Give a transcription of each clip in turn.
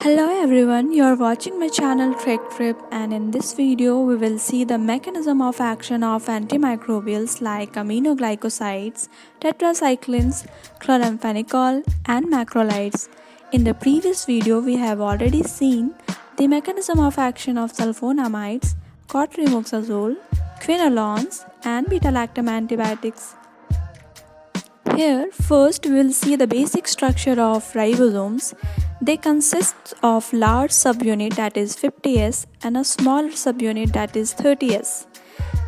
Hello everyone, you are watching my channel Trek Trip, and in this video we will see the mechanism of action of antimicrobials like aminoglycosides, tetracyclines, chloramphenicol and macrolides. In the previous video we have already seen the mechanism of action of sulfonamides, cotrimoxazole, quinolones and beta-lactam antibiotics. Here, first we will see the basic structure of ribosomes. They consist of large subunit that is 50S and a smaller subunit that is 30S.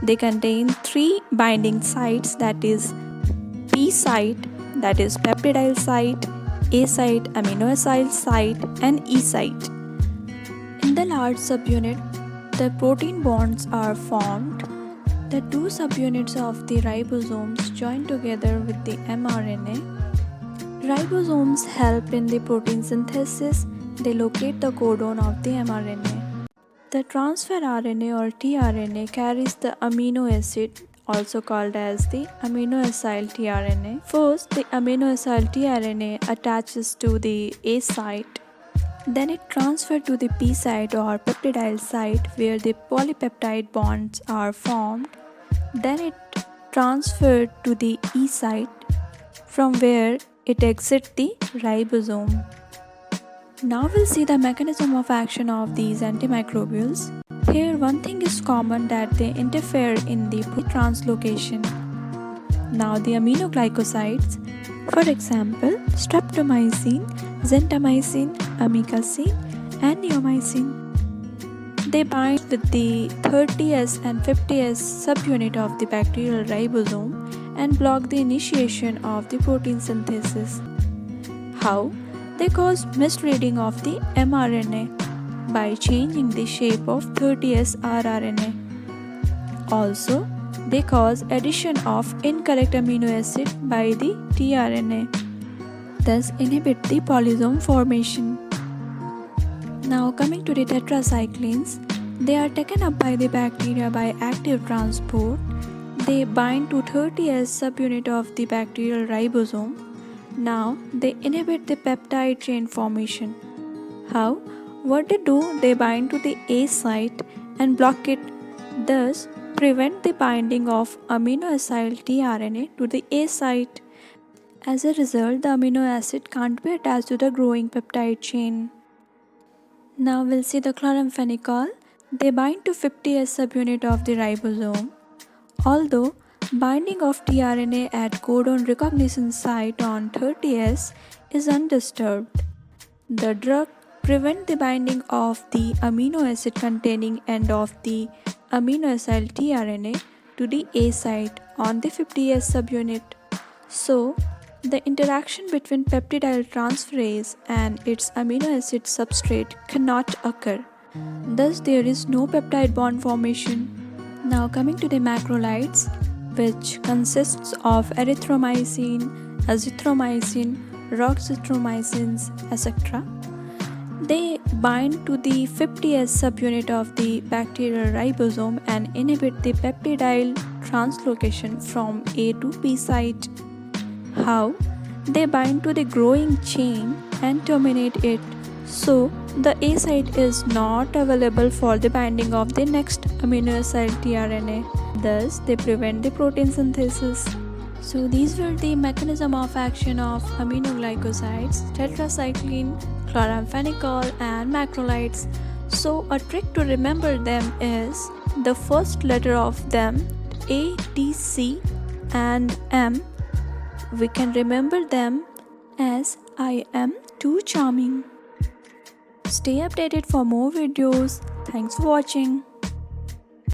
They contain three binding sites, that is P site, that is peptidyl site, A site, aminoacyl site and E site. In the large subunit, the protein bonds are formed. The two subunits of the ribosomes join together with the mRNA. Ribosomes help in the protein synthesis. They locate the codon of the mRNA. The transfer RNA or tRNA carries the amino acid, also called as the aminoacyl tRNA. First, the aminoacyl tRNA attaches to the A site. Then it transferred to the P site or peptidyl site where the polypeptide bonds are formed. Then it transferred to the E site from where it exits the ribosome. Now we'll see the mechanism of action of these antimicrobials. Here one thing is common, that they interfere in the translocation. Now the aminoglycosides, for example streptomycin, gentamicin, amikacin and neomycin. They bind with the 30S and 50S subunit of the bacterial ribosome and block the initiation of the protein synthesis. How? They cause misreading of the mRNA by changing the shape of 30S rRNA. Also, they cause addition of incorrect amino acid by the tRNA, thus inhibit the polysome formation. Now coming to the tetracyclines, they are taken up by the bacteria by active transport. They bind to 30S subunit of the bacterial ribosome. Now they inhibit the peptide chain formation. How? What they do? They bind to the A site and block it, thus prevent the binding of aminoacyl tRNA to the A site. As a result, the amino acid can't be attached to the growing peptide chain. Now we'll see the chloramphenicol. They bind to 50S subunit of the ribosome. Although binding of tRNA at codon recognition site on 30S is undisturbed, the drug prevents the binding of the amino acid containing end of the aminoacyl tRNA to the A site on the 50S subunit. So, the interaction between peptidyl transferase and its amino acid substrate cannot occur. Thus, there is no peptide bond formation. Now coming to the macrolides, which consists of erythromycin, azithromycin, roxithromycins, etc. They bind to the 50S subunit of the bacterial ribosome and inhibit the peptidyl translocation from A to P site. How? They bind to the growing chain and terminate it, so the A site is not available for the binding of the next aminoacyl tRNA. Thus, they prevent the protein synthesis. So these were the mechanism of action of aminoglycosides, tetracycline, chloramphenicol and macrolides. So a trick to remember them is the first letter of them, A, T, C and M. We can remember them as I am too charming. Stay updated for more videos. Thanks for watching.